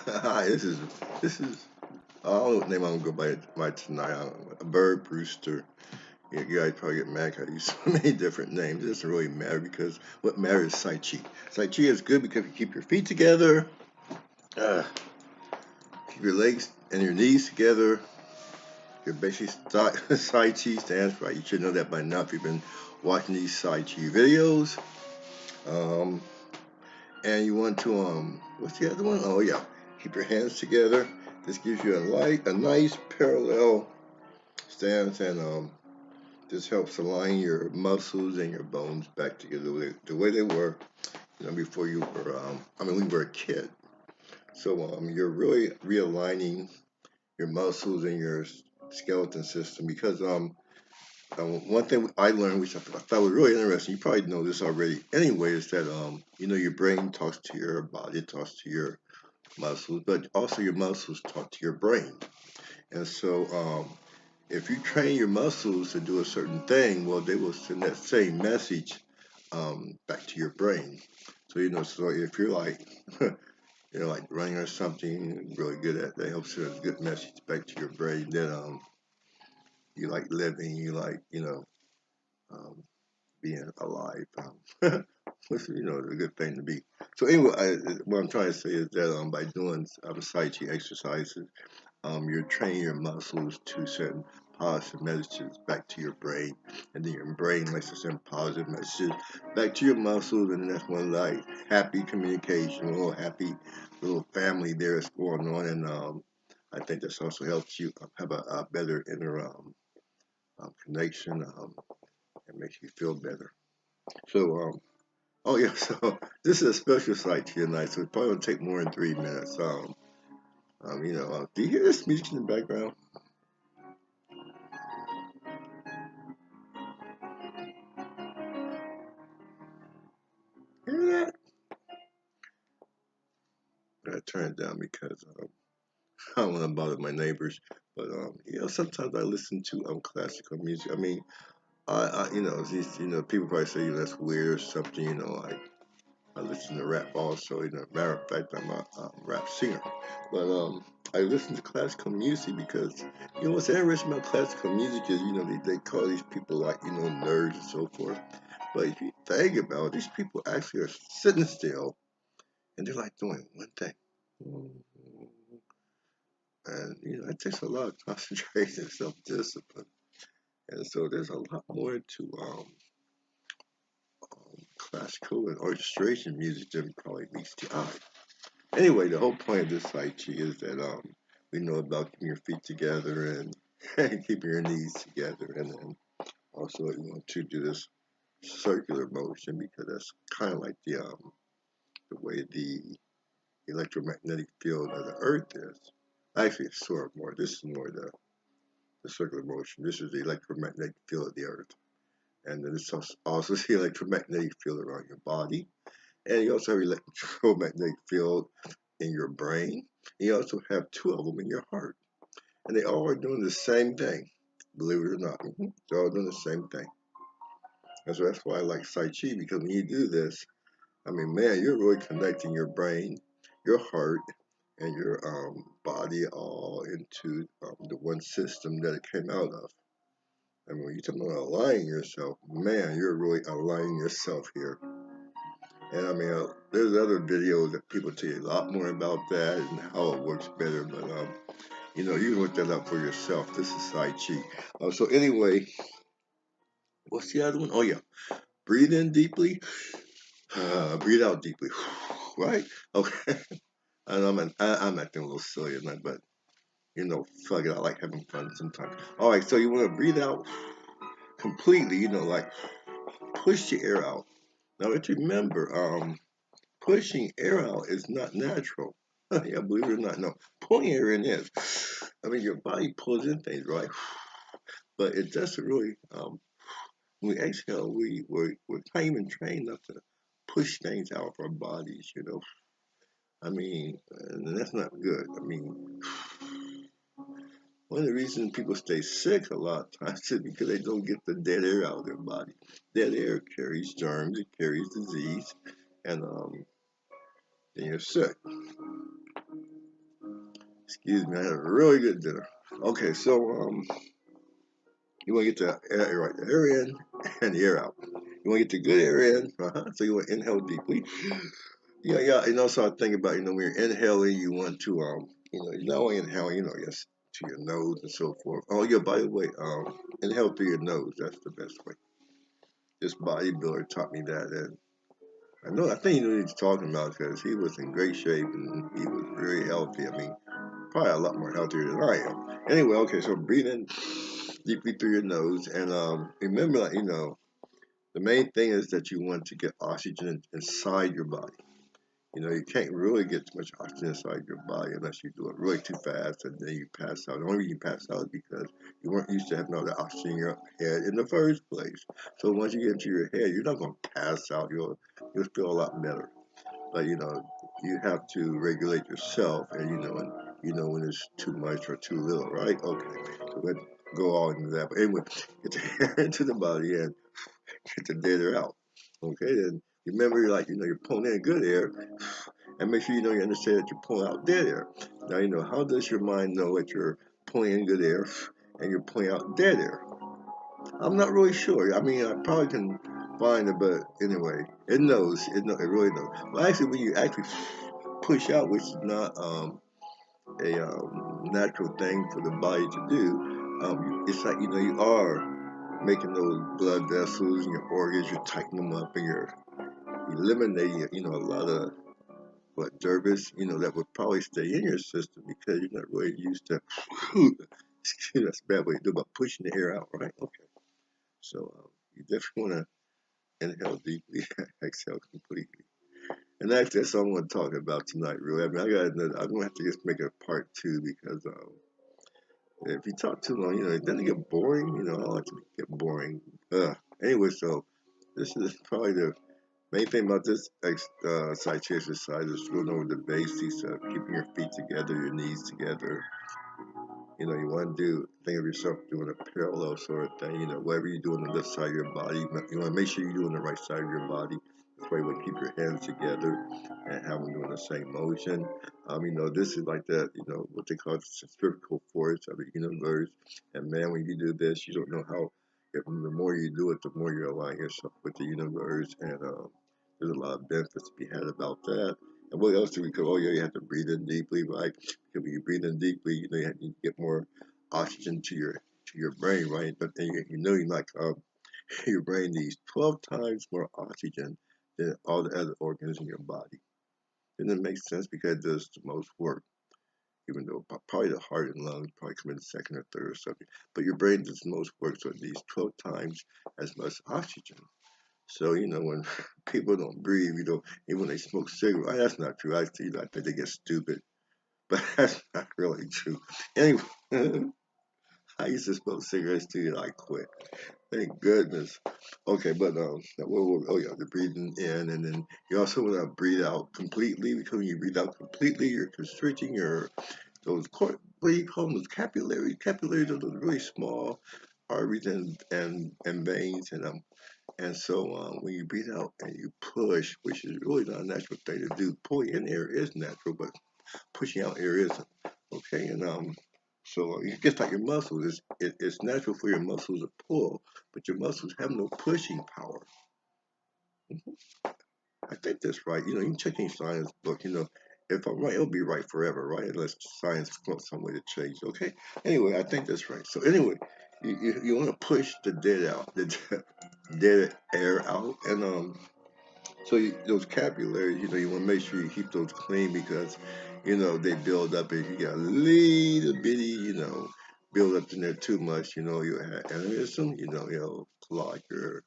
Hi, this is I don't know what name I'm gonna go by tonight. A bird, rooster. You guys probably get mad 'cause I use so many different names. It doesn't really matter because what matters is Sai Chi. Sai Chi is good because you keep your feet together, uh, keep your legs and your knees together. Your basic Sai Chi stands right. You should know that by now if you've been watching these Sai Chi videos. Um, and you want to what's the other one? Oh yeah, keep your hands together. This gives you a nice parallel stance, and this helps align your muscles and your bones back together the way they were, before you were we were a kid. So you're really realigning your muscles and your skeleton system because one thing I learned, which I thought was really interesting, you probably know this already anyway, is that your brain talks to your body, it talks to your muscles, but also your muscles talk to your brain. And so if you train your muscles to do a certain thing, well, they will send that same message back to your brain. So so if you're like like running or something really good at that helps send a good message back to your brain. Then you like living, you like um, being alive, which is a good thing to be. So anyway, what I'm trying to say is that by doing Tai Chi exercises, you're training your muscles to send positive messages back to your brain, and then your brain likes to send positive messages back to your muscles, and that's one like happy communication, a little happy little family there is going on, and I think this also helps you have a better inner connection, and makes you feel better. So, oh yeah, so this is a special site tonight, so it probably will take more than 3 minutes. Do you hear this music in the background? Hear that? I turn it down because I don't want to bother my neighbors. But sometimes I listen to classical music. I mean, these people probably say that's weird or something. I listen to rap also. Matter of fact, I'm a rap singer. But I listen to classical music because what's interesting about classical music is they call these people like nerds and so forth. But if you think about it, these people actually are sitting still and they're like doing one thing. And it takes a lot of concentration, self-discipline, and so there's a lot more to classical and orchestration music than probably meets the eye. Anyway, the whole point of this Tai Chi is that we know about keeping your feet together and, and keeping your knees together, and then also you want to do this circular motion because that's kind of like the way the electromagnetic field of the Earth is. Actually, it's sort of more. This is more the circular motion. This is the electromagnetic field of the Earth. And then it's also the electromagnetic field around your body. And you also have electromagnetic field in your brain. And you also have two of them in your heart. And they all are doing the same thing, believe it or not. They're all doing the same thing. And so that's why I like Tai Chi, because when you do this, I mean, man, you're really connecting your brain, your heart, and your body all into the one system that it came out of. I mean, when you're talking about aligning yourself, man, you're really aligning yourself here. And I mean, there's other videos that people tell you a lot more about that and how it works better. But you can look that up for yourself. This is Tai Chi. So anyway, what's the other one? Oh yeah, breathe in deeply, breathe out deeply. Right? Okay. And I'm acting a little silly tonight, but fuck it. I like having fun sometimes. All right, so you want to breathe out completely. Like push the air out. Now, let's remember, pushing air out is not natural. Yeah, believe it or not, no. Pulling air in is. I mean, your body pulls in things, right? But it doesn't really. When we exhale, we're not even trained enough to push things out of our bodies. I mean, and that's not good. I mean, one of the reasons people stay sick a lot of times is because they don't get the dead air out of their body. Dead air carries germs, it carries disease, and then you're sick. Excuse me, I had a really good dinner. Okay, so you want to get the air right, the air in and the air out. You want to get the good air in, so you want to inhale deeply. Yeah, and also I think about, when you're inhaling, you want to, you're not only inhaling, yes, to your nose and so forth. Oh, yeah, by the way, inhale through your nose. That's the best way. This bodybuilder taught me that, and I think he knew what he was talking about because he was in great shape and he was very healthy. I mean, probably a lot more healthier than I am. Anyway, okay, so breathe in deeply through your nose, and remember, the main thing is that you want to get oxygen inside your body. You can't really get too much oxygen inside your body unless you do it really too fast and then you pass out. The only reason you pass out is because you weren't used to having all that oxygen in your head in the first place. So once you get into your head, you're not going to pass out. You'll feel a lot better. But you have to regulate yourself, and when it's too much or too little, right? Okay, so let's go all into that. But anyway, get the air into the body and get the dead air out. Okay, then remember, you're pulling in good air, and make sure you understand that you're pulling out dead air. Now, how does your mind know that you're pulling in good air and you're pulling out dead air? I'm not really sure. I mean, I probably can find it, but anyway, it knows. It really knows. Well, actually, when you actually push out, which is not a natural thing for the body to do, it's like you are making those blood vessels and your organs. You're tightening them up, and you're eliminating a lot of what dervis, that would probably stay in your system because you're not really used to. Excuse me, that's a bad way to do, but pushing the air out, right? Okay, so you definitely want to inhale deeply, exhale completely. And actually, that's all I'm going to talk about tonight, really. I mean, I'm going to have to just make a part two because if you talk too long, it doesn't get boring. I don't like to get boring. Anyway, so this is probably the main thing about this side chair exercise is going over the basics of keeping your feet together, your knees together. You want to think of yourself doing a parallel sort of thing. Whatever you do on the left side of your body, you want to make sure you do on the right side of your body. That's why you want to keep your hands together and have them doing the same motion. This is like that, what they call the centrifugal force of the universe. And man, when you do this, you don't know how, the more you do it, the more you align yourself with the universe. And there's a lot of benefits to be had about that. And what else do we go? Oh, yeah, you have to breathe in deeply, right? Because when you breathe in deeply, you have to get more oxygen to your brain, right? But then your brain needs 12 times more oxygen than all the other organs in your body. And it makes sense because it does the most work, even though probably the heart and lungs probably come in second or third or something. But your brain does the most work, so it needs 12 times as much oxygen. So, when people don't breathe, even when they smoke cigarettes, that's not true. I think they get stupid, but that's not really true. Anyway, I used to smoke cigarettes too, and I quit. Thank goodness. Okay, but oh yeah, the breathing in, and then you also want to breathe out completely, because when you breathe out completely, you're constricting what do you call them? Those capillaries. Capillaries are those really small arteries and veins, and so when you breathe out and you push, which is really not a natural thing to do, pulling in air is natural, but pushing out air isn't. Okay, and so it's just like your muscles. It's natural for your muscles to pull, but your muscles have no pushing power. I think that's right. You can check any science book. If I'm right, it'll be right forever, right? Unless science comes some way to change. Okay. Anyway, I think that's right. So anyway, you want to push the dead air out, and so those capillaries, you want to make sure you keep those clean because, they build up. If you got a little bitty, build up in there too much, you have aneurysm, clog your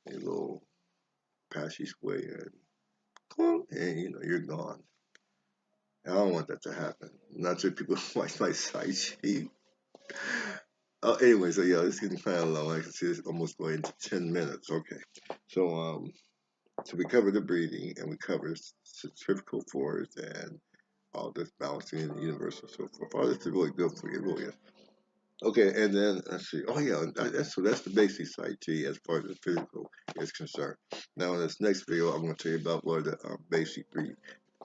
little passageway and you're gone. I don't want that to happen. Not sure people watch my side sheet. Anyway, so yeah, this is getting kind of long. I can see it's almost going to 10 minutes. Okay. So we covered the breathing and we covered centrifugal force and all this balancing in the universe and so forth. All this is really good for you, it really is. Okay, and then let's see. Oh yeah, that's the basic side T as far as the physical is concerned. Now in this next video, I'm going to tell you about what the basic three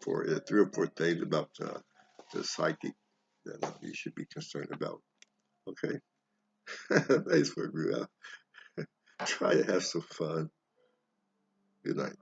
or four things about the psychic that you should be concerned about. Okay? Thanks for agreeing. Try to have some fun. Good night.